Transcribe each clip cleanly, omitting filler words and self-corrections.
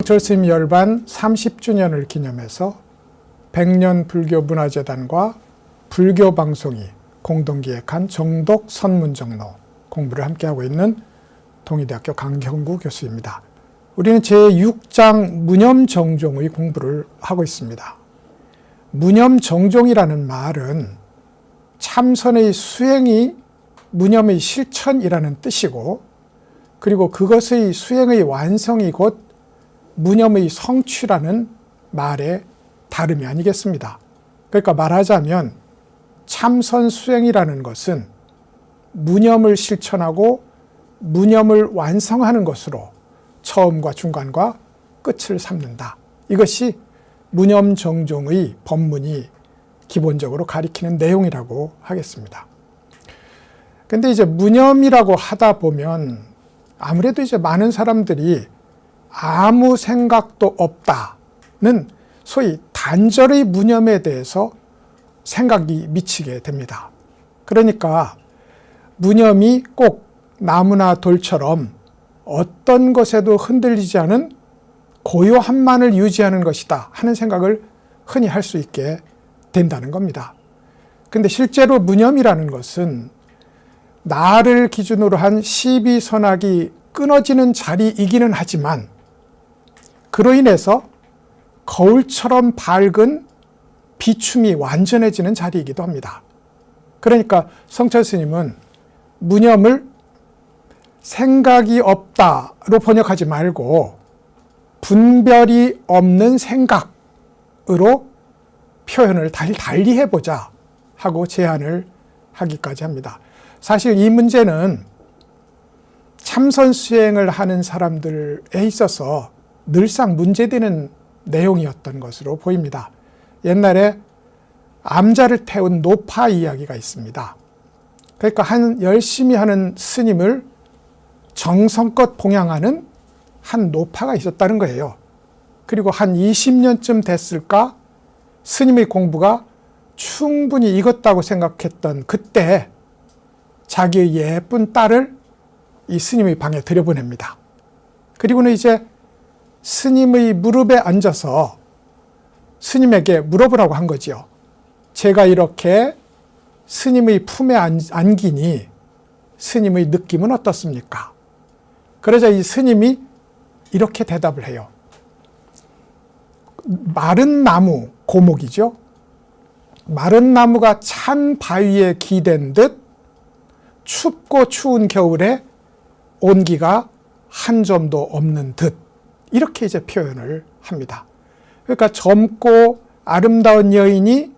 철스님 열반 30주년을 기념해서 백년불교문화재단과 불교방송이 공동기획한 정독 선문정로 공부를 함께하고 있는 동의대학교 강경구 교수입니다. 우리는 제6장 무념정종의 공부를 하고 있습니다. 무념정종이라는 말은 참선의 수행이 무념의 실천이라는 뜻이고, 그리고 그것의 수행의 완성이 곧 무념의 성취라는 말의 다름이 아니겠습니다. 그러니까 말하자면 참선 수행이라는 것은 무념을 실천하고 무념을 완성하는 것으로 처음과 중간과 끝을 삼는다. 이것이 무념정종의 법문이 기본적으로 가리키는 내용이라고 하겠습니다. 근데 이제 무념이라고 하다 보면 아무래도 이제 많은 사람들이 아무 생각도 없다는 소위 단절의 무념에 대해서 생각이 미치게 됩니다. 그러니까 무념이 꼭 나무나 돌처럼 어떤 것에도 흔들리지 않은 고요함만을 유지하는 것이다 하는 생각을 흔히 할 수 있게 된다는 겁니다. 근데 실제로 무념이라는 것은 나를 기준으로 한 시비선악이 끊어지는 자리이기는 하지만 그로 인해서 거울처럼 밝은 비춤이 완전해지는 자리이기도 합니다. 그러니까 성철 스님은 무념을 생각이 없다로 번역하지 말고 분별이 없는 생각으로 표현을 달리 해보자 하고 제안을 하기까지 합니다. 사실 이 문제는 참선 수행을 하는 사람들에 있어서 늘상 문제되는 내용이었던 것으로 보입니다. 옛날에 암자를 태운 노파 이야기가 있습니다. 그러니까 열심히 하는 스님을 정성껏 봉양하는 한 노파가 있었다는 거예요. 그리고 한 20년쯤 됐을까 스님의 공부가 충분히 익었다고 생각했던 그때 자기의 예쁜 딸을 이 스님의 방에 들여보냅니다. 그리고는 이제 스님의 무릎에 앉아서 스님에게 물어보라고 한 거지요. 제가 이렇게 스님의 품에 안기니 스님의 느낌은 어떻습니까? 그러자 이 스님이 이렇게 대답을 해요. 마른 나무, 고목이죠. 마른 나무가 찬 바위에 기댄 듯 춥고 추운 겨울에 온기가 한 점도 없는 듯, 이렇게 이제 표현을 합니다. 그러니까 젊고 아름다운 여인이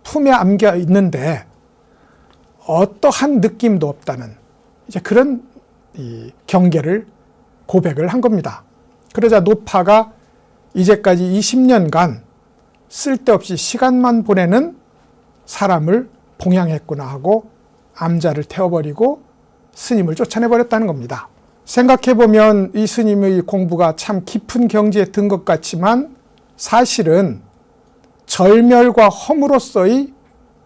품에 안겨 있는데 어떠한 느낌도 없다는 이제 그런 이 경계를 고백을 한 겁니다. 그러자 노파가 이제까지 20년간 쓸데없이 시간만 보내는 사람을 봉양했구나 하고 암자를 태워버리고 스님을 쫓아내버렸다는 겁니다. 생각해보면 이 스님의 공부가 참 깊은 경지에 든 것 같지만 사실은 절멸과 허무로서의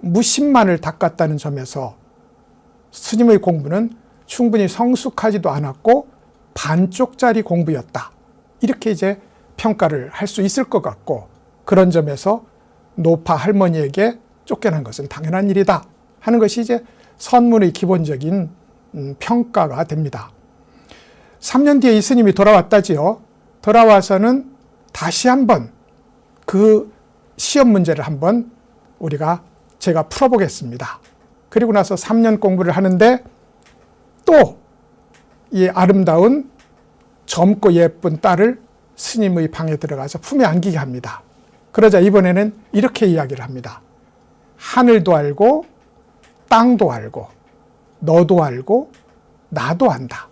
무심만을 닦았다는 점에서 스님의 공부는 충분히 성숙하지도 않았고 반쪽짜리 공부였다. 이렇게 이제 평가를 할 수 있을 것 같고, 그런 점에서 노파 할머니에게 쫓겨난 것은 당연한 일이다 하는 것이 이제 선문의 기본적인 평가가 됩니다. 3년 뒤에 이 스님이 돌아왔다지요. 돌아와서는 다시 한번 그 시험 문제를 한번 제가 풀어보겠습니다. 그리고 나서 3년 공부를 하는데 또 이 아름다운 젊고 예쁜 딸을 스님의 방에 들어가서 품에 안기게 합니다. 그러자 이번에는 이렇게 이야기를 합니다. 하늘도 알고 땅도 알고 너도 알고 나도 안다.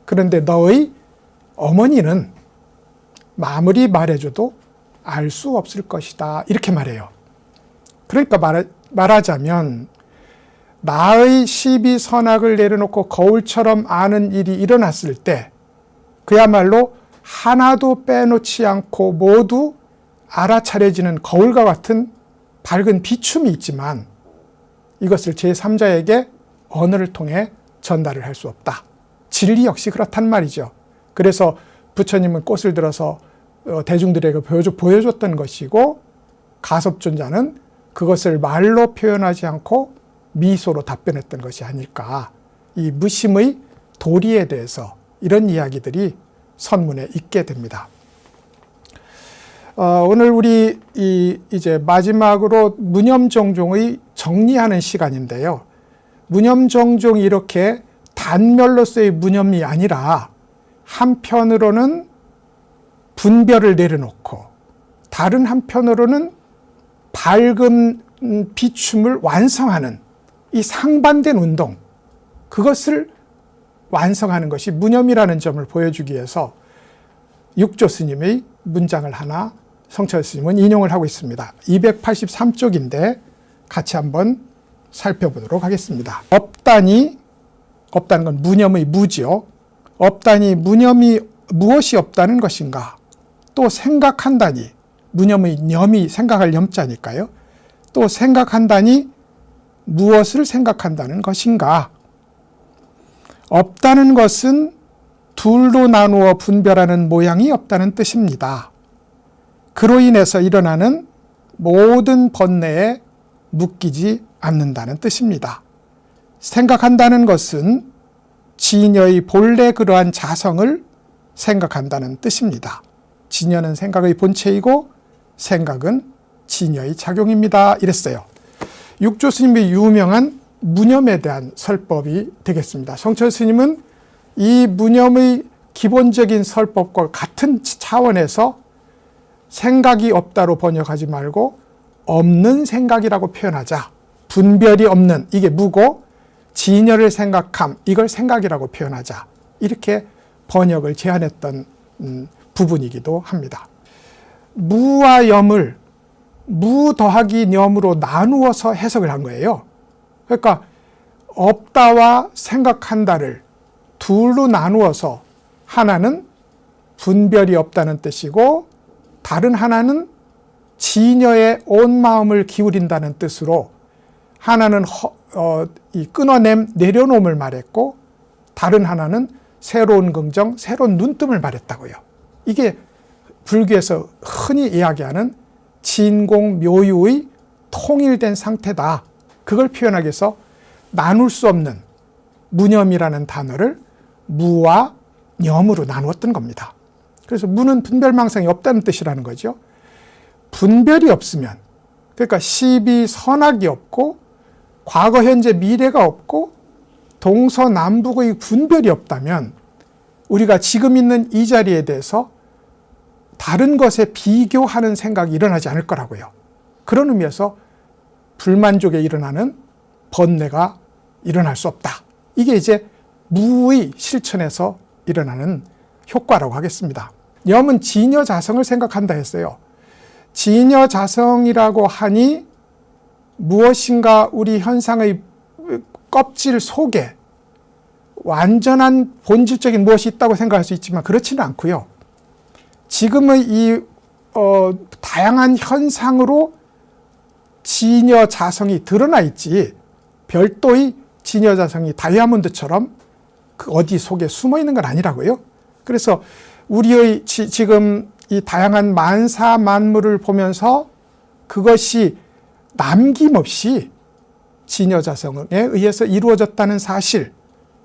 그런데 너의 어머니는 아무리 말해줘도 알 수 없을 것이다. 이렇게 말해요. 그러니까 말하자면 나의 시비선악을 내려놓고 거울처럼 아는 일이 일어났을 때 그야말로 하나도 빼놓지 않고 모두 알아차려지는 거울과 같은 밝은 비춤이 있지만 이것을 제3자에게 언어를 통해 전달을 할 수 없다. 진리 역시 그렇단 말이죠. 그래서 부처님은 꽃을 들어서 대중들에게 보여줬던 것이고, 가섭존자는 그것을 말로 표현하지 않고 미소로 답변했던 것이 아닐까. 이 무심의 도리에 대해서 이런 이야기들이 선문에 있게 됩니다. 오늘 우리 이제 마지막으로 무념종종의 정리하는 시간인데요. 무념종종이 이렇게 단멸로서의 무념이 아니라 한편으로는 분별을 내려놓고 다른 한편으로는 밝은 비춤을 완성하는 이 상반된 운동, 그것을 완성하는 것이 무념이라는 점을 보여주기 위해서 육조 스님의 문장을 하나 성철 스님은 인용을 하고 있습니다. 283쪽인데 같이 한번 살펴보도록 하겠습니다. 없다니, 없다는 건 무념의 무지요. 없다니 무념이 무엇이 없다는 것인가? 또 생각한다니, 무념의 념이 생각할 념자니까요. 또 생각한다니 무엇을 생각한다는 것인가? 없다는 것은 둘로 나누어 분별하는 모양이 없다는 뜻입니다. 그로 인해서 일어나는 모든 번뇌에 묶이지 않는다는 뜻입니다. 생각한다는 것은 진여의 본래 그러한 자성을 생각한다는 뜻입니다. 진여는 생각의 본체이고 생각은 진여의 작용입니다. 이랬어요. 육조 스님의 유명한 무념에 대한 설법이 되겠습니다. 성철 스님은 이 무념의 기본적인 설법과 같은 차원에서 생각이 없다로 번역하지 말고 없는 생각이라고 표현하자. 분별이 없는, 이게 무고, 진여를 생각함, 이걸 생각이라고 표현하자. 이렇게 번역을 제안했던 부분이기도 합니다. 무와 염을 무 더하기 염으로 나누어서 해석을 한 거예요. 그러니까 없다와 생각한다를 둘로 나누어서 하나는 분별이 없다는 뜻이고 다른 하나는 진여에 온 마음을 기울인다는 뜻으로 하나는 내려놓음을 말했고 다른 하나는 새로운 긍정, 새로운 눈뜸을 말했다고요. 이게 불교에서 흔히 이야기하는 진공묘유의 통일된 상태다. 그걸 표현하기 위해서 나눌 수 없는 무념이라는 단어를 무와 념으로 나누었던 겁니다. 그래서 무는 분별망상이 없다는 뜻이라는 거죠. 분별이 없으면, 그러니까 시비 선악이 없고 과거 현재 미래가 없고 동서남북의 분별이 없다면 우리가 지금 있는 이 자리에 대해서 다른 것에 비교하는 생각이 일어나지 않을 거라고요. 그런 의미에서 불만족에 일어나는 번뇌가 일어날 수 없다. 이게 이제 무의 실천에서 일어나는 효과라고 하겠습니다. 염은 진여자성을 생각한다 했어요. 진여자성이라고 하니 무엇인가 우리 현상의 껍질 속에 완전한 본질적인 무엇이 있다고 생각할 수 있지만 그렇지는 않고요. 지금의 이 다양한 현상으로 진여자성이 드러나 있지 별도의 진여자성이 다이아몬드처럼 그 어디 속에 숨어 있는 건 아니라고요. 그래서 우리의 지금 이 다양한 만사 만물을 보면서 그것이 남김없이 진여자성에 의해서 이루어졌다는 사실,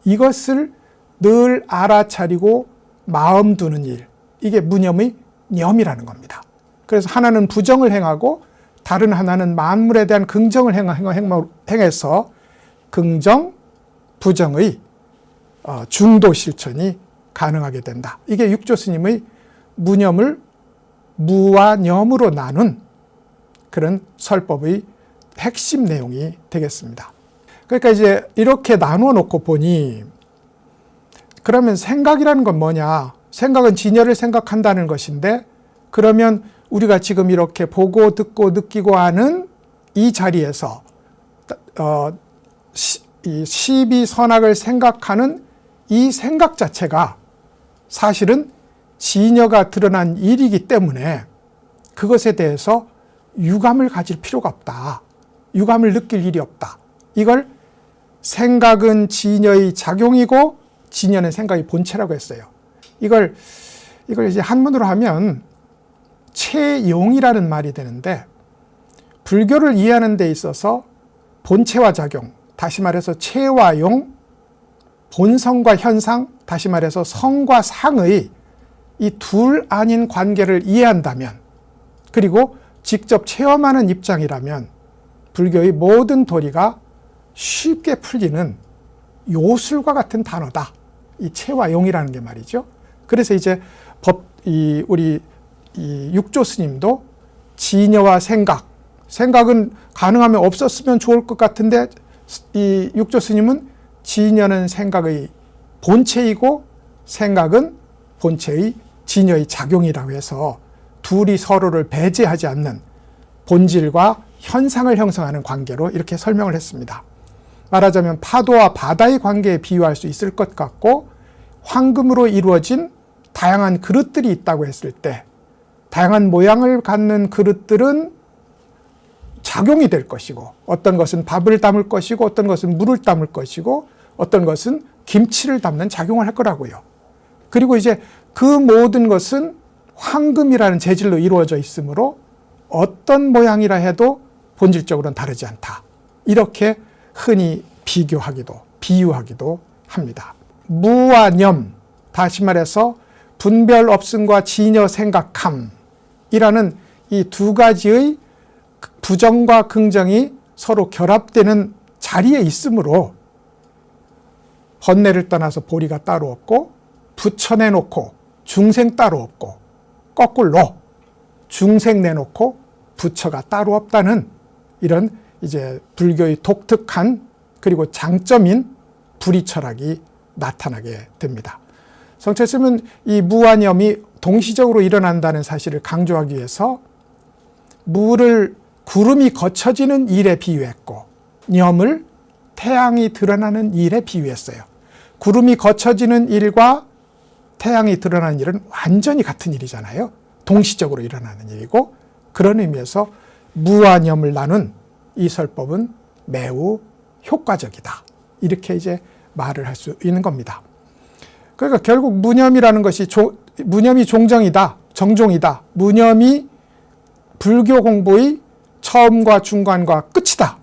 이것을 늘 알아차리고 마음 두는 일, 이게 무념의 념이라는 겁니다. 그래서 하나는 부정을 행하고 다른 하나는 만물에 대한 긍정을 행해서 긍정, 부정의 중도 실천이 가능하게 된다. 이게 육조 스님의 무념을 무와 념으로 나눈 그런 설법의 핵심 내용이 되겠습니다. 그러니까 이제 이렇게 나누어 놓고 보니 그러면 생각이라는 건 뭐냐? 생각은 진여를 생각한다는 것인데 그러면 우리가 지금 이렇게 보고 듣고 느끼고 하는 이 자리에서 이 시비 선악을 생각하는 이 생각 자체가 사실은 진여가 드러난 일이기 때문에 그것에 대해서 유감을 가질 필요가 없다. 유감을 느낄 일이 없다. 이걸 생각은 진여의 작용이고 진여는 생각의 본체라고 했어요. 이걸 이제 한문으로 하면 체용이라는 말이 되는데, 불교를 이해하는 데 있어서 본체와 작용, 다시 말해서 체와 용, 본성과 현상, 다시 말해서 성과 상의 이 둘 아닌 관계를 이해한다면, 그리고 직접 체험하는 입장이라면 불교의 모든 도리가 쉽게 풀리는 요술과 같은 단어다. 이 체와 용이라는 게 말이죠. 그래서 이제 우리 육조 스님도 진여와 생각은 가능하면 없었으면 좋을 것 같은데, 이 육조 스님은 진여는 생각의 본체이고 생각은 본체의 진여의 작용이라고 해서 둘이 서로를 배제하지 않는 본질과 현상을 형성하는 관계로 이렇게 설명을 했습니다. 말하자면 파도와 바다의 관계에 비유할 수 있을 것 같고, 황금으로 이루어진 다양한 그릇들이 있다고 했을 때 다양한 모양을 갖는 그릇들은 작용이 될 것이고, 어떤 것은 밥을 담을 것이고, 어떤 것은 물을 담을 것이고, 어떤 것은 김치를 담는 작용을 할 거라고요. 그리고 이제 그 모든 것은 황금이라는 재질로 이루어져 있으므로 어떤 모양이라 해도 본질적으로는 다르지 않다. 이렇게 흔히 비유하기도 합니다. 무와 념, 다시 말해서 분별 없음과 진여 생각함이라는 이 두 가지의 부정과 긍정이 서로 결합되는 자리에 있으므로 번뇌를 떠나서 보리가 따로 없고, 부처내놓고 중생 따로 없고, 거꾸로 중생 내놓고 부처가 따로 없다는 이런 이제 불교의 독특한 그리고 장점인 불의 철학이 나타나게 됩니다. 성철스님은 이 무와념이 동시적으로 일어난다는 사실을 강조하기 위해서 무를 구름이 걷혀지는 일에 비유했고, 념을 태양이 드러나는 일에 비유했어요. 구름이 걷혀지는 일과 태양이 드러나는 일은 완전히 같은 일이잖아요. 동시적으로 일어나는 일이고, 그런 의미에서 무와 념을 나눈 이 설법은 매우 효과적이다. 이렇게 이제 말을 할 수 있는 겁니다. 그러니까 결국 무념이라는 것이 무념이 종정이다, 정종이다. 무념이 불교 공부의 처음과 중간과 끝이다.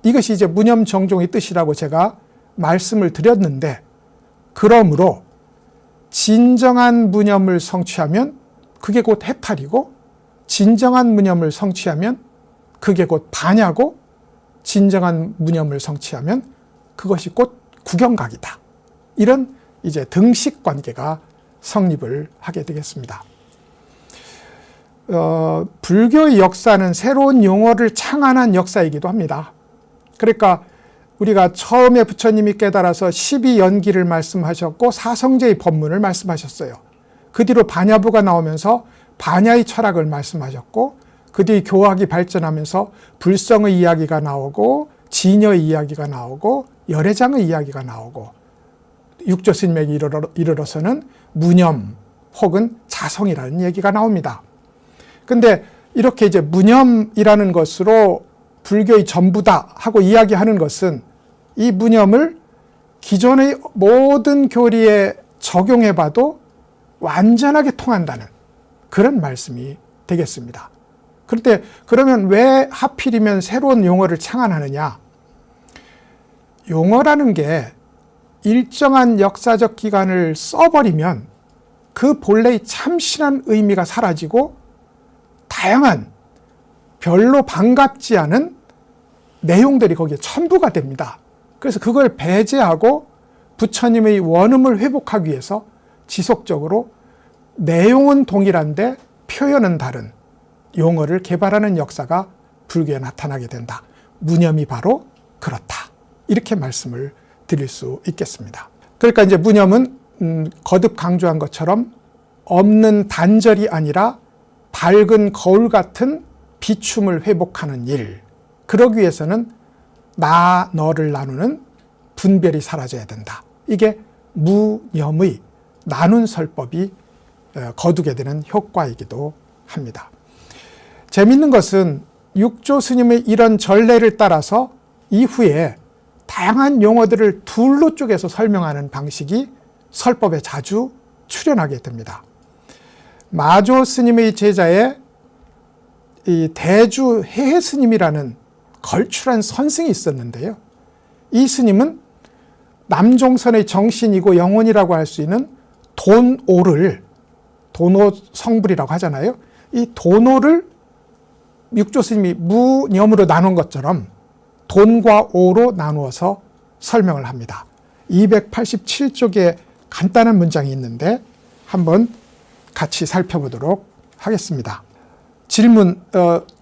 이것이 이제 무념 정종의 뜻이라고 제가 말씀을 드렸는데, 그러므로 진정한 무념을 성취하면 그게 곧 해탈이고, 진정한 무념을 성취하면 그게 곧 반야고, 진정한 무념을 성취하면 그것이 곧 구경각이다. 이런 이제 등식 관계가 성립을 하게 되겠습니다. 불교의 역사는 새로운 용어를 창안한 역사이기도 합니다. 그러니까 우리가 처음에 부처님이 깨달아서 12연기를 말씀하셨고 사성제의 법문을 말씀하셨어요. 그 뒤로 반야부가 나오면서 반야의 철학을 말씀하셨고, 그 뒤 교학이 발전하면서 불성의 이야기가 나오고, 진여의 이야기가 나오고, 열애장의 이야기가 나오고, 육조 스님에게 이르러서는 무념 혹은 자성이라는 얘기가 나옵니다. 근데 이렇게 이제 무념이라는 것으로 불교의 전부다 하고 이야기하는 것은 이 무념을 기존의 모든 교리에 적용해봐도 완전하게 통한다는 그런 말씀이 되겠습니다. 그런데 그러면 왜 하필이면 새로운 용어를 창안하느냐? 용어라는 게 일정한 역사적 기간을 써버리면 그 본래의 참신한 의미가 사라지고 다양한 별로 반갑지 않은 내용들이 거기에 첨부가 됩니다. 그래서 그걸 배제하고 부처님의 원음을 회복하기 위해서 지속적으로 내용은 동일한데 표현은 다른 용어를 개발하는 역사가 불교에 나타나게 된다. 무념이 바로 그렇다. 이렇게 말씀을 드릴 수 있겠습니다. 그러니까 이제 무념은 거듭 강조한 것처럼 없는 단절이 아니라 밝은 거울 같은 비춤을 회복하는 일. 그러기 위해서는 나, 너를 나누는 분별이 사라져야 된다. 이게 무념의 나눈 설법이 거두게 되는 효과이기도 합니다. 재밌는 것은 육조 스님의 이런 전례를 따라서 이후에 다양한 용어들을 둘로 쪼개서 설명하는 방식이 설법에 자주 출현하게 됩니다. 마조 스님의 제자에 이 대주 해해 스님이라는 걸출한 선승이 있었는데요. 이 스님은 남종선의 정신이고 영혼이라고 할 수 있는 돈오를, 돈오 성불이라고 하잖아요. 이 돈오를 육조 스님이 무념으로 나눈 것처럼 돈과 오로 나누어서 설명을 합니다. 287쪽에 간단한 문장이 있는데 한번 같이 살펴보도록 하겠습니다. 질문,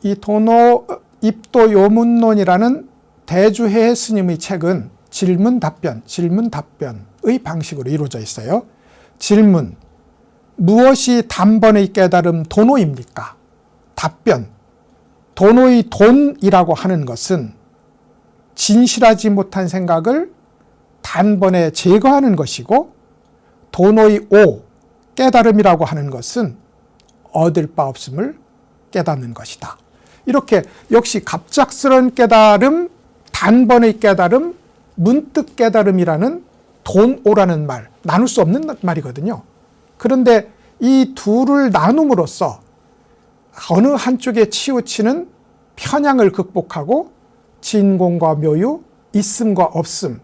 이 돈오 입도 요문론이라는 대주해 스님의 책은 질문 답변의 방식으로 이루어져 있어요. 질문, 무엇이 단번의 깨달음 돈오입니까? 답변, 돈오의 돈이라고 하는 것은 진실하지 못한 생각을 단번에 제거하는 것이고, 돈오의 오, 깨달음이라고 하는 것은 얻을 바 없음을 깨닫는 것이다. 이렇게 역시 갑작스러운 깨달음, 단번의 깨달음, 문득 깨달음이라는 돈오라는 말, 나눌 수 없는 말이거든요. 그런데 이 둘을 나눔으로써 어느 한쪽에 치우치는 편향을 극복하고 진공과 묘유, 있음과 없음,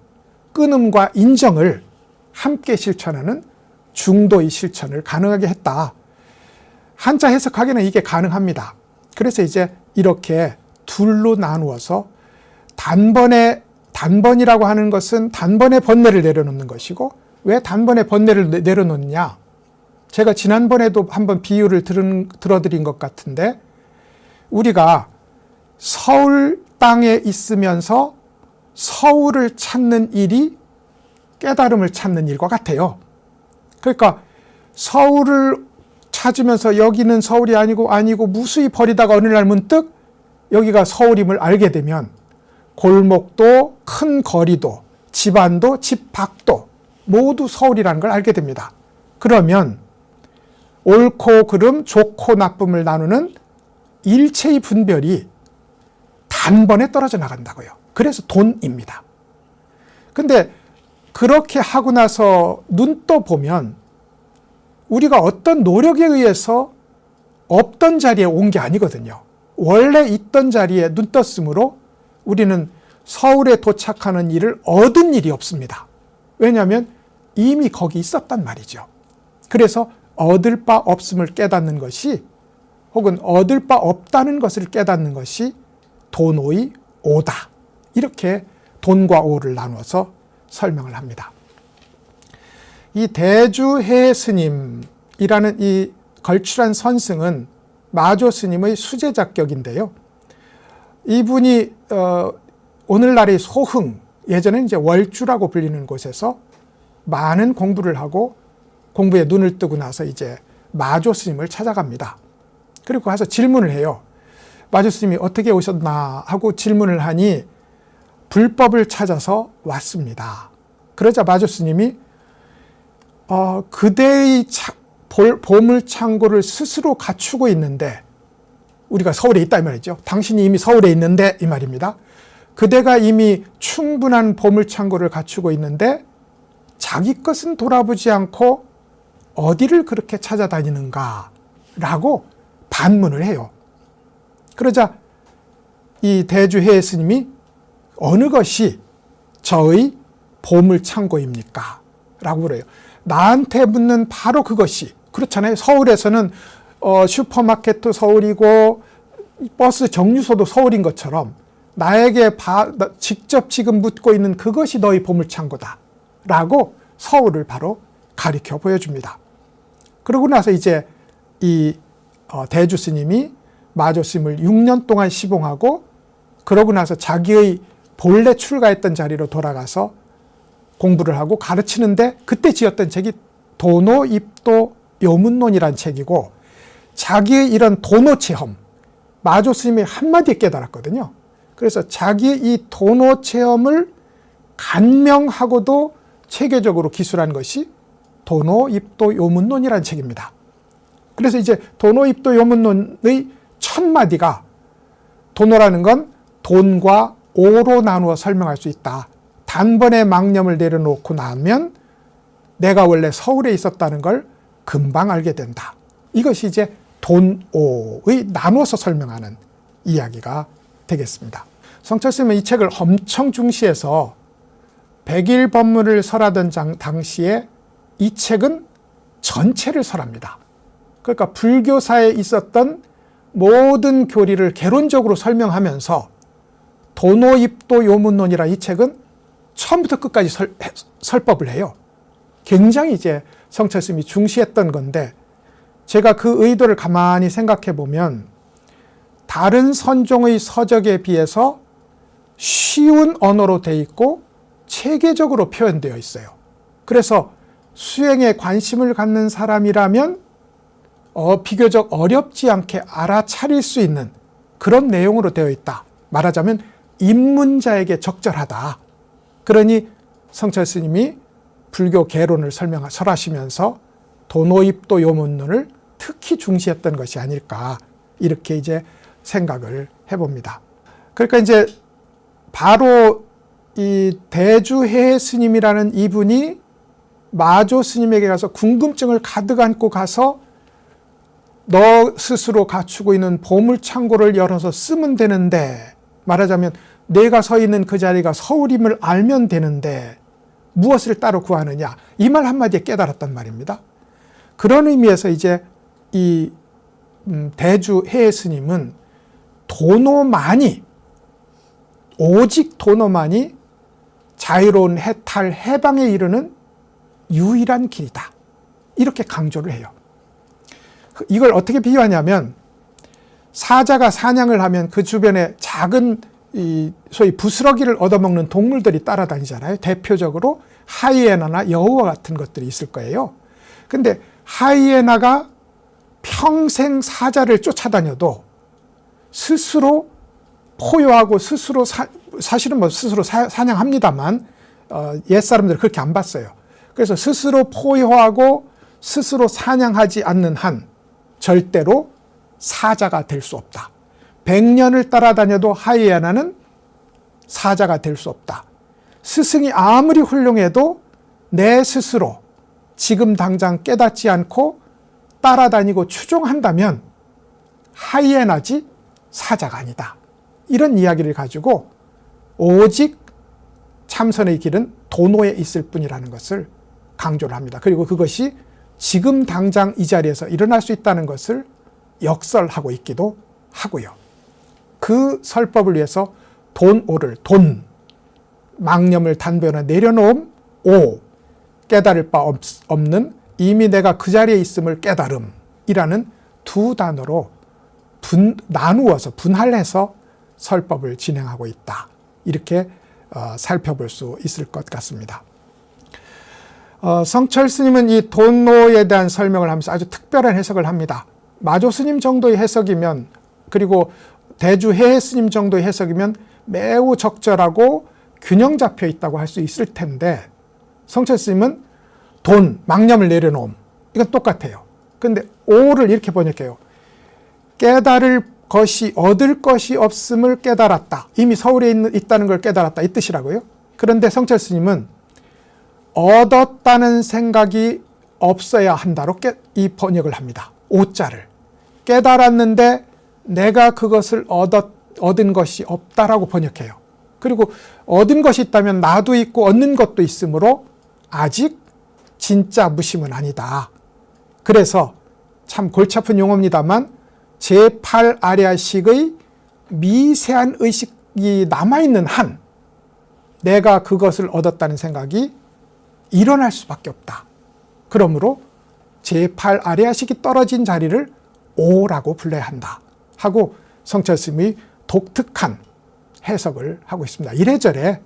끊음과 인정을 함께 실천하는 중도의 실천을 가능하게 했다. 한자 해석하기는 이게 가능합니다. 그래서 이제 이렇게 둘로 나누어서 단번이라고 하는 것은 단번에 번뇌를 내려놓는 것이고, 왜 단번에 번뇌를 내려놓느냐? 제가 지난번에도 한번 비유를 들어드린 것 같은데, 우리가 서울 땅에 있으면서 서울을 찾는 일이 깨달음을 찾는 일과 같아요. 그러니까 서울을 찾으면서 여기는 서울이 아니고 무수히 버리다가 어느 날 문득 여기가 서울임을 알게 되면 골목도 큰 거리도 집안도 집 밖도 모두 서울이라는 걸 알게 됩니다. 그러면 옳고 그름, 좋고 나쁨을 나누는 일체의 분별이 단번에 떨어져 나간다고요. 그래서 돈입니다. 근데 그렇게 하고 나서 눈 떠 보면 우리가 어떤 노력에 의해서 없던 자리에 온 게 아니거든요. 원래 있던 자리에 눈 떴으므로 우리는 서울에 도착하는 일을 얻은 일이 없습니다. 왜냐하면 이미 거기 있었단 말이죠. 그래서 얻을 바 없음을 깨닫는 것이, 혹은 얻을 바 없다는 것을 깨닫는 것이 돈오의 오다. 이렇게 돈과 오를 나누어서 설명을 합니다. 이 대주해 스님이라는 이 걸출한 선승은 마조 스님의 수제자격인데요. 이분이 오늘날의 소흥, 예전에 이제 월주라고 불리는 곳에서 많은 공부를 하고 공부에 눈을 뜨고 나서 이제 마조 스님을 찾아갑니다. 그리고 가서 질문을 해요. 마조 스님이 어떻게 오셨나 하고 질문을 하니 불법을 찾아서 왔습니다. 그러자 마조 스님이 그대의 보물창고를 스스로 갖추고 있는데, 우리가 서울에 있다 이 말이죠. 당신이 이미 서울에 있는데 이 말입니다. 그대가 이미 충분한 보물창고를 갖추고 있는데 자기 것은 돌아보지 않고 어디를 그렇게 찾아다니는가 라고 반문을 해요. 그러자 이 대주해 스님이 어느 것이 저의 보물창고입니까? 라고 그래요. 나한테 묻는 바로 그것이, 그렇잖아요. 서울에서는 슈퍼마켓도 서울이고 버스 정류소도 서울인 것처럼 나에게 직접 지금 묻고 있는 그것이 너의 보물창고다 라고 서울을 바로 가리켜 보여줍니다. 그러고 나서 이제 이 대주 스님이 마조 스님을 6년 동안 시봉하고, 그러고 나서 자기의 본래 출가했던 자리로 돌아가서 공부를 하고 가르치는데, 그때 지었던 책이 돈오 입도 요문론이란 책이고, 자기의 이런 돈오 체험, 마조 스님이 한마디에 깨달았거든요. 그래서 자기의 이 돈오 체험을 간명하고도 체계적으로 기술한 것이 돈오 입도 요문론이라는 책입니다. 그래서 이제 돈오 입도 요문론의 첫 마디가, 돈오라는 건 돈과 오로 나누어 설명할 수 있다. 단번에 망념을 내려놓고 나면 내가 원래 서울에 있었다는 걸 금방 알게 된다. 이것이 이제 돈오의 나누어서 설명하는 이야기가 되겠습니다. 성철스님은 이 책을 엄청 중시해서 백일 법문을 설하던 당시에 이 책은 전체를 설합니다. 그러니까 불교사에 있었던 모든 교리를 개론적으로 설명하면서 도노입도 요문론이라 이 책은 처음부터 끝까지 설법을 해요. 굉장히 이제 성철스님이 중시했던 건데, 제가 그 의도를 가만히 생각해 보면 다른 선종의 서적에 비해서 쉬운 언어로 되어 있고 체계적으로 표현되어 있어요. 그래서 수행에 관심을 갖는 사람이라면 비교적 어렵지 않게 알아차릴 수 있는 그런 내용으로 되어 있다. 말하자면 입문자에게 적절하다. 그러니 성철스님이 불교 개론을 설하시면서 도노입도 요문론을 특히 중시했던 것이 아닐까, 이렇게 이제 생각을 해봅니다. 그러니까 이제 바로 이 대주해 스님이라는 이분이 마조 스님에게 가서 궁금증을 가득 안고 가서 너 스스로 갖추고 있는 보물창고를 열어서 쓰면 되는데, 말하자면 내가 서 있는 그 자리가 서울임을 알면 되는데 무엇을 따로 구하느냐, 이 말 한마디에 깨달았단 말입니다. 그런 의미에서 이제 이 대주해 스님은 도노만이, 오직 도노만이 자유로운 해탈, 해방에 이르는 유일한 길이다, 이렇게 강조를 해요. 이걸 어떻게 비유하냐면, 사자가 사냥을 하면 그 주변에 작은 소위 부스러기를 얻어먹는 동물들이 따라다니잖아요. 대표적으로 하이에나나 여우와 같은 것들이 있을 거예요. 근데 하이에나가 평생 사자를 쫓아다녀도 스스로 포효하고 스스로 사실은 뭐 스스로 사냥합니다만 옛사람들은 그렇게 안 봤어요. 그래서 스스로 포효하고 스스로 사냥하지 않는 한 절대로 사자가 될 수 없다. 100년을 따라다녀도 하이에나는 사자가 될 수 없다. 스승이 아무리 훌륭해도 내 스스로 지금 당장 깨닫지 않고 따라다니고 추종한다면 하이에나지 사자가 아니다. 이런 이야기를 가지고 오직 참선의 길은 도노에 있을 뿐이라는 것을 강조를 합니다. 그리고 그것이 지금 당장 이 자리에서 일어날 수 있다는 것을 역설하고 있기도 하고요. 그 설법을 위해서 돈오를, 돈, 망념을 단번에 내려놓음, 오, 깨달을 바 없는, 이미 내가 그 자리에 있음을 깨달음이라는 두 단어로 나누어서 분할해서 설법을 진행하고 있다. 이렇게 살펴볼 수 있을 것 같습니다. 성철 스님은 이 돈노에 대한 설명을 하면서 아주 특별한 해석을 합니다. 마조 스님 정도의 해석이면, 그리고 대주해 스님 정도의 해석이면 매우 적절하고 균형 잡혀 있다고 할 수 있을 텐데, 성철 스님은 돈, 망념을 내려놓음, 이건 똑같아요. 근데 오를 이렇게 번역해요. 깨달을 것이, 얻을 것이 없음을 깨달았다. 이미 서울에 있다는 걸 깨달았다, 이 뜻이라고요. 그런데 성철 스님은 얻었다는 생각이 없어야 한다로 이 번역을 합니다. 오자를. 깨달았는데 내가 그것을 얻은 것이 없다라고 번역해요. 그리고 얻은 것이 있다면 나도 있고 얻는 것도 있으므로 아직 진짜 무심은 아니다. 그래서 참 골치 아픈 용어입니다만 제8아리아식의 미세한 의식이 남아있는 한 내가 그것을 얻었다는 생각이 일어날 수밖에 없다. 그러므로 제8아리아식이 떨어진 자리를 오라고 불러야 한다 하고 성철 스님의 독특한 해석을 하고 있습니다. 이래저래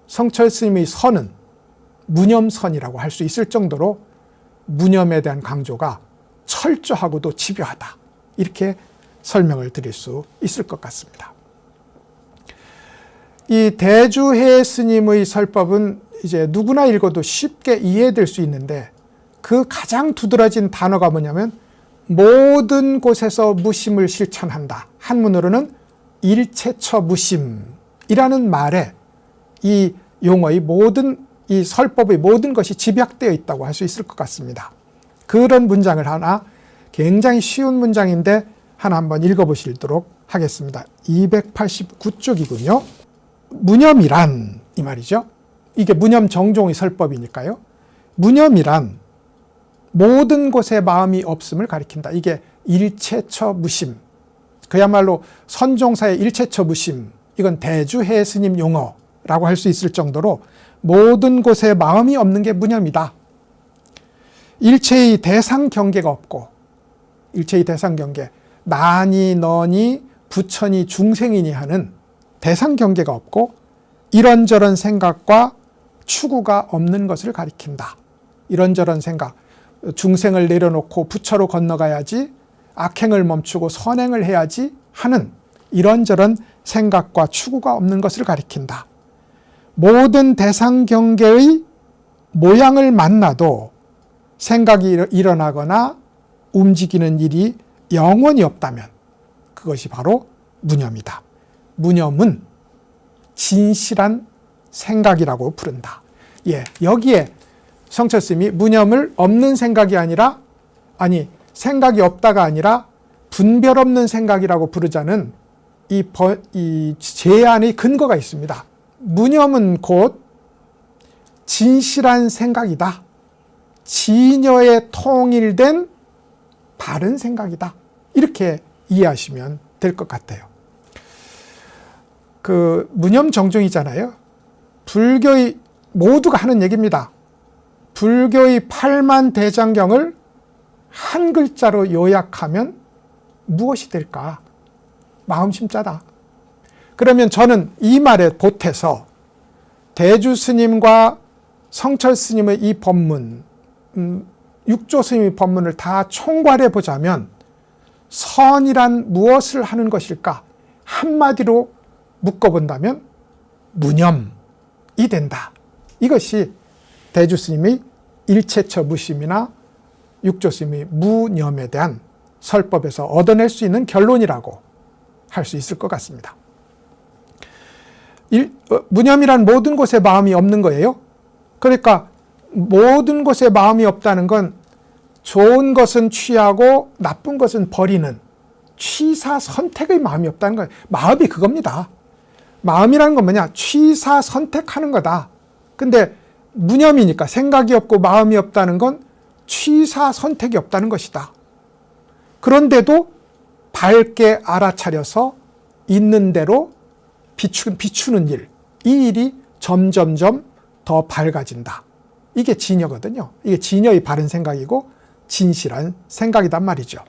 성철 스님의 선은 무념선이라고 할 수 있을 정도로 무념에 대한 강조가 철저하고도 집요하다. 이렇게 설명을 드릴 수 있을 것 같습니다. 이 대주해 스님의 설법은 이제 누구나 읽어도 쉽게 이해될 수 있는데, 그 가장 두드러진 단어가 뭐냐면 모든 곳에서 무심을 실천한다. 한문으로는 일체처 무심이라는 말에 이 용어의 모든, 이 설법의 모든 것이 집약되어 있다고 할 수 있을 것 같습니다. 그런 문장을 하나 굉장히 쉬운 문장인데 하나 한번 읽어보시도록 하겠습니다. 289쪽이군요. 무념이란 이 말이죠. 이게 무념 정종의 설법이니까요. 무념이란 모든 곳에 마음이 없음을 가리킨다. 이게 일체처 무심. 그야말로 선종사의 일체처 무심. 이건 대주해 스님 용어라고 할 수 있을 정도로 모든 곳에 마음이 없는 게 무념이다. 일체의 대상 경계가 없고, 일체의 대상 경계, 나니 너니 부처니 중생이니 하는 대상 경계가 없고 이런저런 생각과 추구가 없는 것을 가리킨다. 이런저런 생각, 중생을 내려놓고 부처로 건너가야지, 악행을 멈추고 선행을 해야지 하는 이런저런 생각과 추구가 없는 것을 가리킨다. 모든 대상 경계의 모양을 만나도 생각이 일어나거나 움직이는 일이 영원히 없다면 그것이 바로 무념이다. 무념은 진실한 생각이라고 부른다. 여기에 성철스님이 무념을 없는 생각이 아니라, 생각이 없다가 아니라 분별 없는 생각이라고 부르자는 이 제안의 근거가 있습니다. 무념은 곧 진실한 생각이다. 진여에 통일된 바른 생각이다. 이렇게 이해하시면 될 것 같아요. 그 무념 정종이잖아요. 불교의 모두가 하는 얘기입니다. 불교의 8만 대장경을 한 글자로 요약하면 무엇이 될까? 마음심자다. 그러면 저는 이 말에 보태서 대주 스님과 성철 스님의 이 법문, 육조 스님의 법문을 다 총괄해 보자면 선이란 무엇을 하는 것일까? 한마디로 묶어본다면 무념이 된다. 이것이 대주 스님의 일체처 무심이나 육조 스님의 무념에 대한 설법에서 얻어낼 수 있는 결론이라고 할 수 있을 것 같습니다. 무념이란 모든 곳에 마음이 없는 거예요. 그러니까 모든 곳에 마음이 없다는 건 좋은 것은 취하고 나쁜 것은 버리는 취사 선택의 마음이 없다는 거예요. 마음이 그겁니다. 마음이라는 건 뭐냐? 취사 선택하는 거다. 근데 무념이니까 생각이 없고 마음이 없다는 건 취사 선택이 없다는 것이다. 그런데도 밝게 알아차려서 있는 대로 비추는 일, 이 일이 점점점 더 밝아진다. 이게 진여거든요. 이게 진여의 바른 생각이고 진실한 생각이란 말이죠.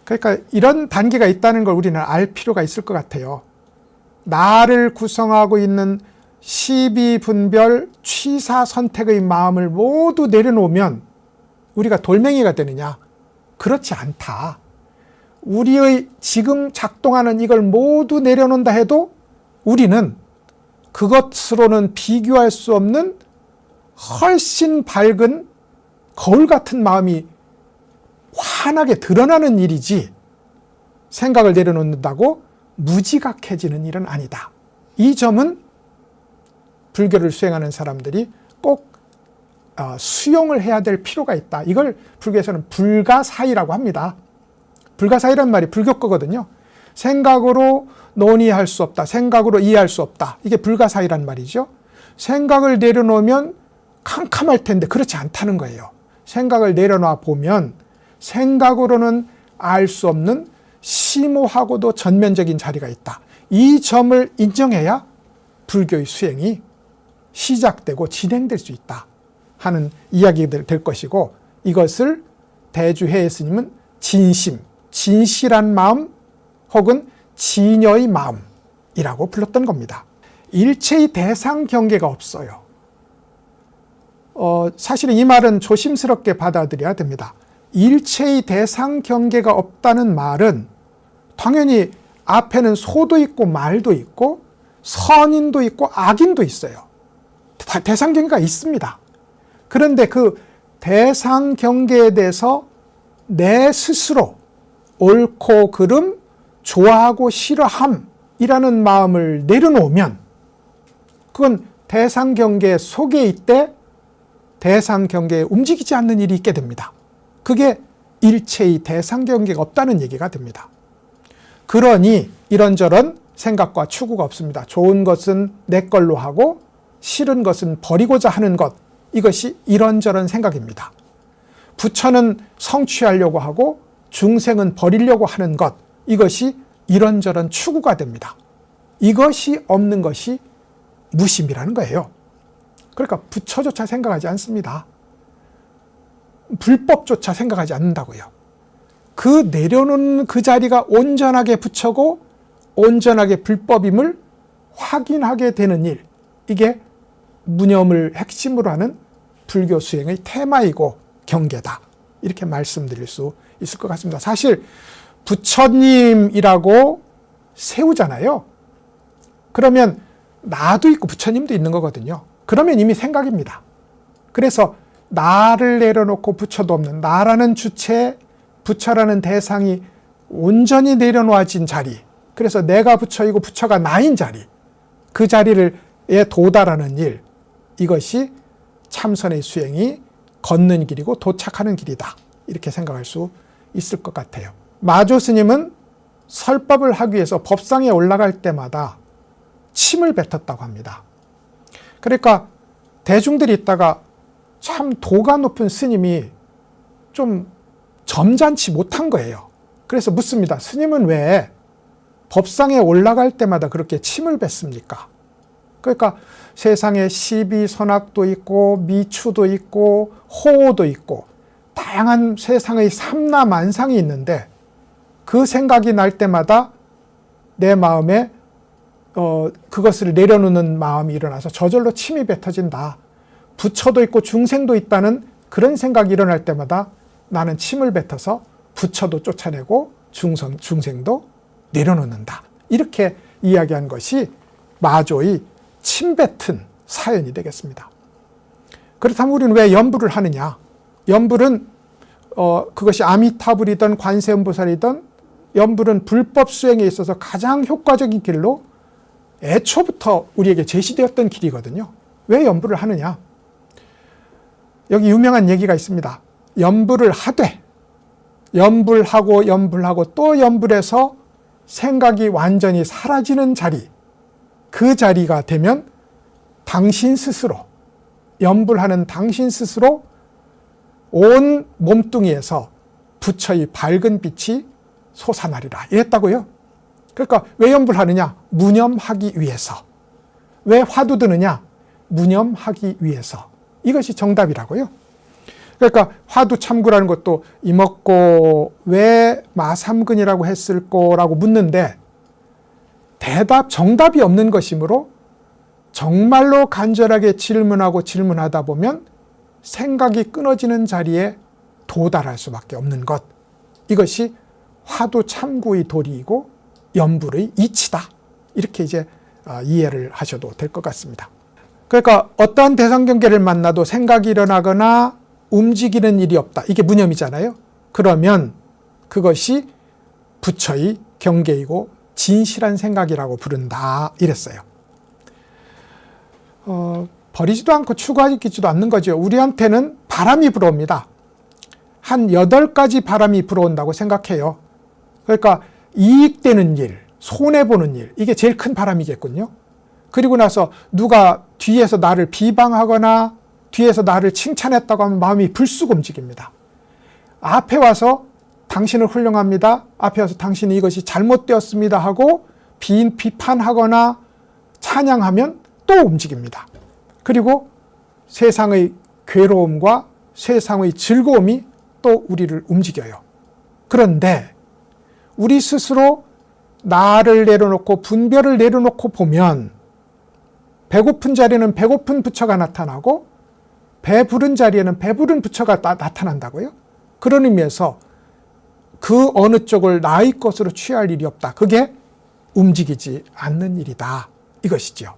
그러니까 이런 단계가 있다는 걸 우리는 알 필요가 있을 것 같아요. 나를 구성하고 있는 시비분별 취사 선택의 마음을 모두 내려놓으면 우리가 돌멩이가 되느냐? 그렇지 않다. 우리의 지금 작동하는 이걸 모두 내려놓는다 해도 우리는 그것으로는 비교할 수 없는 훨씬 밝은 거울 같은 마음이 환하게 드러나는 일이지, 생각을 내려놓는다고 무지각해지는 일은 아니다. 이 점은 불교를 수행하는 사람들이 꼭 수용을 해야 될 필요가 있다. 이걸 불교에서는 불가사의라고 합니다. 불가사의란 말이 불교 거거든요. 생각으로 논의할 수 없다. 생각으로 이해할 수 없다. 이게 불가사의란 말이죠. 생각을 내려놓으면 캄캄할 텐데 그렇지 않다는 거예요. 생각을 내려놔 보면 생각으로는 알 수 없는 심오하고도 전면적인 자리가 있다. 이 점을 인정해야 불교의 수행이 시작되고 진행될 수 있다 하는 이야기가 될 것이고, 이것을 대주해 스님은 진심, 진실한 마음 혹은 진여의 마음이라고 불렀던 겁니다. 일체의 대상 경계가 없어요. 사실은 이 말은 조심스럽게 받아들여야 됩니다. 일체의 대상 경계가 없다는 말은 당연히 앞에는 소도 있고 말도 있고 선인도 있고 악인도 있어요. 대상 경계가 있습니다. 그런데 그 대상 경계에 대해서 내 스스로 옳고 그름, 좋아하고 싫어함이라는 마음을 내려놓으면 그건 대상 경계 속에 있되 대상 경계에 움직이지 않는 일이 있게 됩니다. 그게 일체의 대상 경계가 없다는 얘기가 됩니다. 그러니 이런저런 생각과 추구가 없습니다. 좋은 것은 내 걸로 하고 싫은 것은 버리고자 하는 것, 이것이 이런저런 생각입니다. 부처는 성취하려고 하고 중생은 버리려고 하는 것, 이것이 이런저런 추구가 됩니다. 이것이 없는 것이 무심이라는 거예요. 그러니까 부처조차 생각하지 않습니다. 불법조차 생각하지 않는다고요. 그 내려놓는 그 자리가 온전하게 부처고 온전하게 불법임을 확인하게 되는 일, 이게 무념을 핵심으로 하는 불교 수행의 테마이고 경계다, 이렇게 말씀드릴 수 있을 것 같습니다. 사실 부처님이라고 세우잖아요. 그러면 나도 있고 부처님도 있는 거거든요. 그러면 이미 생각입니다. 그래서 나를 내려놓고 부처도 없는 나라는 주체, 부처라는 대상이 온전히 내려놓아진 자리, 그래서 내가 부처이고 부처가 나인 자리, 그 자리를 도달하는 일, 이것이 참선의 수행이 걷는 길이고 도착하는 길이다, 이렇게 생각할 수 있을 것 같아요. 마조 스님은 설법을 하기 위해서 법상에 올라갈 때마다 침을 뱉었다고 합니다. 그러니까 대중들이 있다가 참 도가 높은 스님이 좀 점잖지 못한 거예요. 그래서 묻습니다. 스님은 왜 법상에 올라갈 때마다 그렇게 침을 뱉습니까? 그러니까 세상에 시비 선악도 있고 미추도 있고 호호도 있고 다양한 세상의 삼라만상이 있는데 그 생각이 날 때마다 내 마음에 그것을 내려놓는 마음이 일어나서 저절로 침이 뱉어진다. 부처도 있고 중생도 있다는 그런 생각이 일어날 때마다 나는 침을 뱉어서 부처도 쫓아내고 중생도 내려놓는다. 이렇게 이야기한 것이 마조의 침 뱉은 사연이 되겠습니다. 그렇다면 우리는 왜 연불을 하느냐? 연불은 그것이 아미타불이든 관세음보살이든 연불은 불법 수행에 있어서 가장 효과적인 길로 애초부터 우리에게 제시되었던 길이거든요. 왜 연불을 하느냐? 여기 유명한 얘기가 있습니다. 연불을 하되 연불하고 또 연불해서 생각이 완전히 사라지는 자리, 그 자리가 되면 당신 스스로, 연불하는 당신 스스로 온 몸뚱이에서 부처의 밝은 빛이 솟아나리라 이랬다고요. 그러니까 왜 연불하느냐? 무념하기 위해서. 왜 화두 드느냐? 무념하기 위해서. 이것이 정답이라고요. 그러니까 화두 참구라는 것도 이먹고 왜 마삼근이라고 했을 거라고 묻는데 정답이 없는 것이므로 정말로 간절하게 질문하다 보면 생각이 끊어지는 자리에 도달할 수밖에 없는 것. 이것이 화두 참구의 도리이고 연불의 이치다. 이렇게 이제 이해를 하셔도 될 것 같습니다. 그러니까 어떠한 대상경계를 만나도 생각이 일어나거나 움직이는 일이 없다. 이게 무념이잖아요. 그러면 그것이 부처의 경계이고 진실한 생각이라고 부른다. 이랬어요. 버리지도 않고 추구하지도 않는 거죠. 우리한테는 바람이 불어옵니다. 한 8가지 바람이 불어온다고 생각해요. 그러니까 이익되는 일, 손해보는 일, 이게 제일 큰 바람이겠군요. 그리고 나서 누가 뒤에서 나를 비방하거나 뒤에서 나를 칭찬했다고 하면 마음이 불쑥 움직입니다. 앞에 와서 당신은 훌륭합니다. 앞에 와서 당신이 이것이 잘못되었습니다 하고 비판하거나 찬양하면 또 움직입니다. 그리고 세상의 괴로움과 세상의 즐거움이 또 우리를 움직여요. 그런데 우리 스스로 나를 내려놓고 분별을 내려놓고 보면 배고픈 자리에는 배고픈 부처가 나타나고 배부른 자리에는 배부른 부처가 나타난다고요. 그런 의미에서 그 어느 쪽을 나의 것으로 취할 일이 없다. 그게 움직이지 않는 일이다. 이것이죠.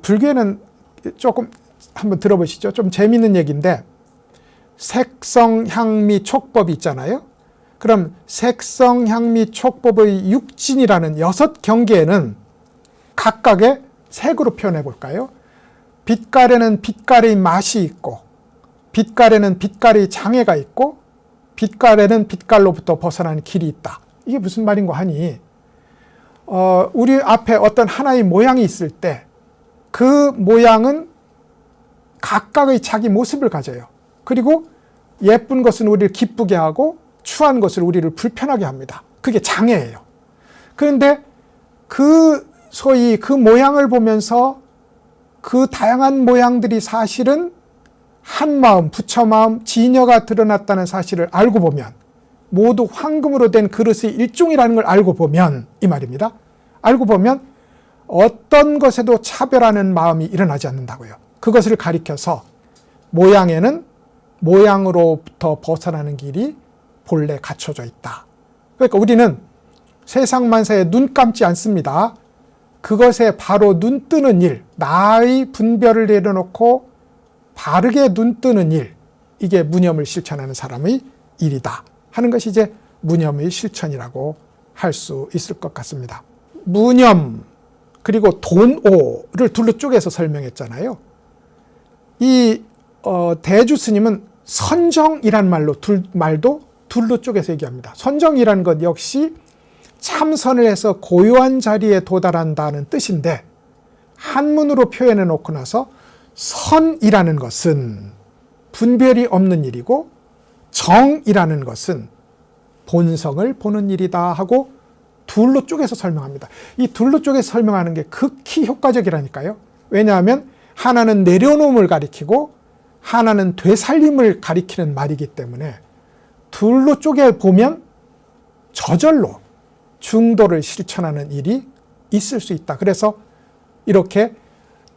불교에는 조금 한번 들어보시죠. 좀 재미있는 얘기인데 색성, 향미, 촉법이 있잖아요. 그럼 색성, 향미, 촉법의 육진이라는 6경계에는 각각의 색으로 표현해 볼까요? 빛깔에는 빛깔의 맛이 있고 빛깔에는 빛깔의 장애가 있고 빛깔에는 빛깔로부터 벗어나는 길이 있다. 이게 무슨 말인가 하니 우리 앞에 어떤 하나의 모양이 있을 때 그 모양은 각각의 자기 모습을 가져요. 그리고 예쁜 것은 우리를 기쁘게 하고 추한 것을 우리를 불편하게 합니다. 그게 장애예요. 그런데 소위 그 모양을 보면서 그 다양한 모양들이 사실은 한마음, 부처마음, 진여가 드러났다는 사실을 알고 보면, 모두 황금으로 된 그릇의 일종이라는 걸 알고 보면, 이 말입니다. 알고 보면 어떤 것에도 차별하는 마음이 일어나지 않는다고요. 그것을 가리켜서 모양에는 모양으로부터 벗어나는 길이 본래 갖춰져 있다. 그러니까 우리는 세상 만사에 눈 감지 않습니다. 그것에 바로 눈 뜨는 일, 나의 분별을 내려놓고 바르게 눈 뜨는 일, 이게 무념을 실천하는 사람의 일이다 하는 것이 이제 무념의 실천이라고 할 수 있을 것 같습니다. 무념 그리고 돈오를 둘로 쪼개서 설명했잖아요. 이 대주 스님은 선정이란 말도 둘로 쪼개서 얘기합니다. 선정이라는 것 역시 참선을 해서 고요한 자리에 도달한다는 뜻인데, 한문으로 표현해 놓고 나서 선이라는 것은 분별이 없는 일이고 정이라는 것은 본성을 보는 일이다 하고 둘로 쪼개서 설명합니다. 이 둘로 쪼개서 설명하는 게 극히 효과적이라니까요. 왜냐하면 하나는 내려놓음을 가리키고 하나는 되살림을 가리키는 말이기 때문에 둘로 쪼개 보면 저절로 중도를 실천하는 일이 있을 수 있다. 그래서 이렇게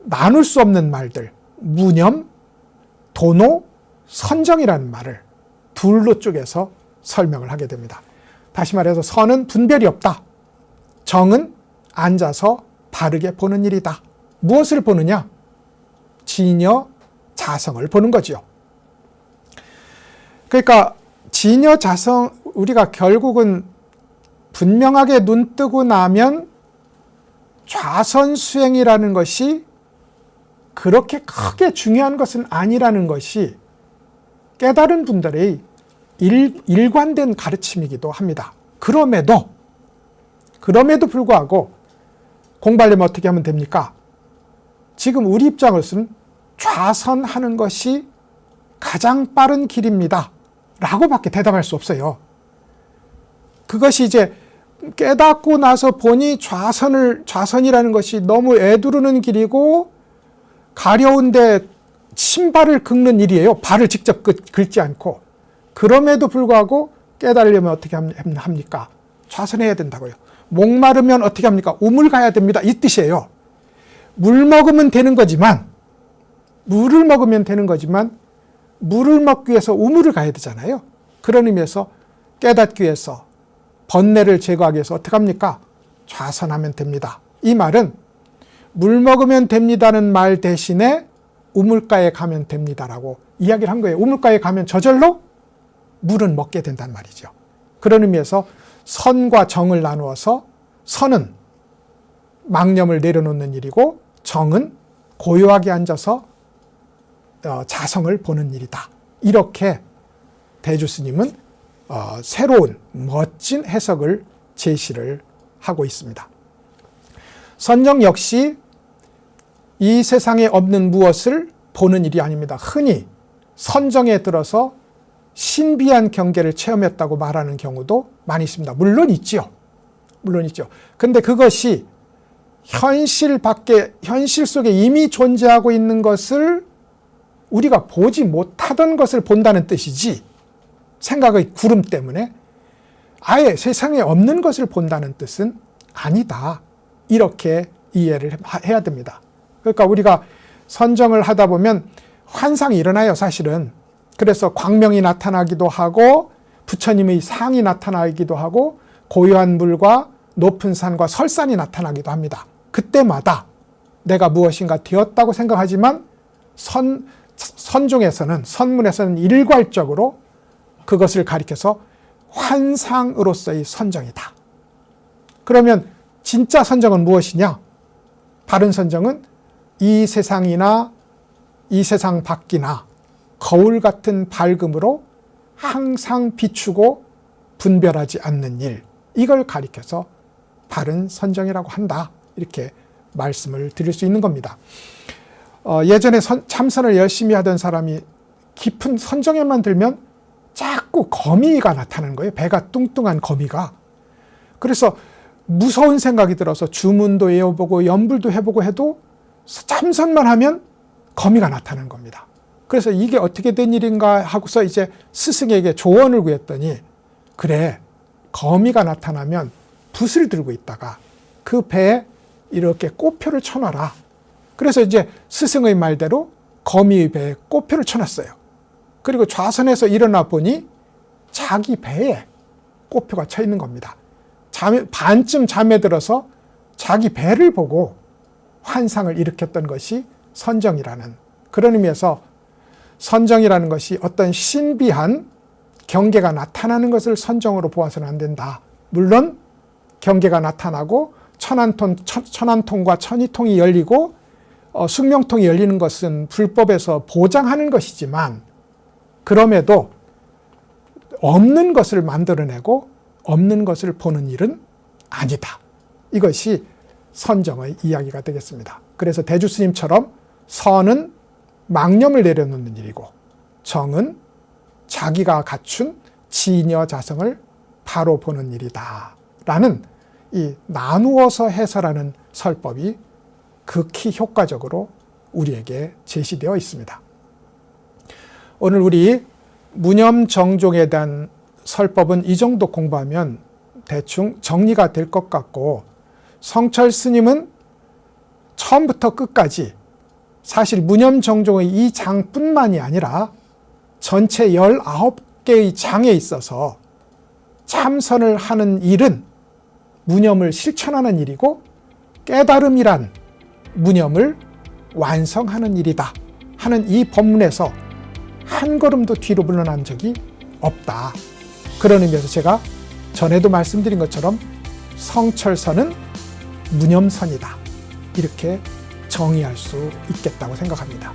나눌 수 없는 말들, 무념, 도노, 선정이라는 말을 둘로 쪼개서 설명을 하게 됩니다. 다시 말해서 선은 분별이 없다. 정은 앉아서 바르게 보는 일이다. 무엇을 보느냐? 진여, 자성을 보는 거지요. 그러니까 진여, 자성, 우리가 결국은 분명하게 눈 뜨고 나면 좌선수행이라는 것이 그렇게 크게 중요한 것은 아니라는 것이 깨달은 분들의 일관된 가르침이기도 합니다. 그럼에도 불구하고 공부하려면 어떻게 하면 됩니까? 지금 우리 입장으로서는 좌선하는 것이 가장 빠른 길입니다 라고밖에 대답할 수 없어요. 그것이 이제 깨닫고 나서 보니 좌선이라는 것이 너무 애두르는 길이고 가려운데 신발을 긁는 일이에요. 발을 직접 긁지 않고. 그럼에도 불구하고 깨달으려면 어떻게 합니까? 좌선해야 된다고요. 목마르면 어떻게 합니까? 우물 가야 됩니다. 이 뜻이에요. 물을 먹으면 되는 거지만 물을 먹기 위해서 우물을 가야 되잖아요. 그런 의미에서 깨닫기 위해서 번뇌를 제거하기 위해서 어떻게 합니까? 좌선하면 됩니다. 이 말은 물 먹으면 됩니다는 말 대신에 우물가에 가면 됩니다라고 이야기를 한 거예요. 우물가에 가면 저절로 물은 먹게 된단 말이죠. 그런 의미에서 선과 정을 나누어서 선은 망념을 내려놓는 일이고 정은 고요하게 앉아서 자성을 보는 일이다. 이렇게 대주 스님은 새로운 멋진 해석을 제시를 하고 있습니다. 선정 역시 이 세상에 없는 무엇을 보는 일이 아닙니다. 흔히 선정에 들어서 신비한 경계를 체험했다고 말하는 경우도 많이 있습니다. 물론 있죠. 근데 그것이 현실 속에 이미 존재하고 있는 것을 우리가 보지 못하던 것을 본다는 뜻이지, 생각의 구름 때문에 아예 세상에 없는 것을 본다는 뜻은 아니다. 이렇게 이해를 해야 됩니다. 그러니까 우리가 선정을 하다 보면 환상이 일어나요, 사실은. 그래서 광명이 나타나기도 하고 부처님의 상이 나타나기도 하고 고요한 물과 높은 산과 설산이 나타나기도 합니다. 그때마다 내가 무엇인가 되었다고 생각하지만 선문에서는 일괄적으로 그것을 가리켜서 환상으로서의 선정이다. 그러면 진짜 선정은 무엇이냐? 바른 선정은 이 세상이나 이 세상 밖이나 거울 같은 밝음으로 항상 비추고 분별하지 않는 일, 이걸 가리켜서 바른 선정이라고 한다. 이렇게 말씀을 드릴 수 있는 겁니다. 예전에 참선을 열심히 하던 사람이 깊은 선정에만 들면 자꾸 거미가 나타나는 거예요. 배가 뚱뚱한 거미가. 그래서 무서운 생각이 들어서 주문도 외워보고 연불도 해보고 해도 참선만 하면 거미가 나타나는 겁니다. 그래서 이게 어떻게 된 일인가 하고서 이제 스승에게 조언을 구했더니, 그래, 거미가 나타나면 붓을 들고 있다가 그 배에 이렇게 꽃표를 쳐놔라. 그래서 이제 스승의 말대로 거미의 배에 꽃표를 쳐놨어요. 그리고 좌선에서 일어나 보니 자기 배에 꽃표가 쳐 있는 겁니다. 반쯤 잠에 들어서 자기 배를 보고 환상을 일으켰던 것이 선정이라는, 그런 의미에서 선정이라는 것이 어떤 신비한 경계가 나타나는 것을 선정으로 보아서는 안 된다. 물론 경계가 나타나고 천안통과 천이통이 열리고 숙명통이 열리는 것은 불법에서 보장하는 것이지만, 그럼에도 없는 것을 만들어내고 없는 것을 보는 일은 아니다. 이것이 선정의 이야기가 되겠습니다. 그래서 대주스님처럼 선은 망념을 내려놓는 일이고, 정은 자기가 갖춘 지녀자성을 바로 보는 일이다. 라는 이 나누어서 해설하는 설법이 극히 효과적으로 우리에게 제시되어 있습니다. 오늘 우리 무념정종에 대한 설법은 이 정도 공부하면 대충 정리가 될 것 같고, 성철 스님은 처음부터 끝까지 사실 무념정종의 이 장뿐만이 아니라 전체 19개의 장에 있어서 참선을 하는 일은 무념을 실천하는 일이고, 깨달음이란 무념을 완성하는 일이다 하는 이 법문에서 한 걸음도 뒤로 물러난 적이 없다. 그런 의미에서 제가 전에도 말씀드린 것처럼 성철선은 무념선이다. 이렇게 정의할 수 있겠다고 생각합니다.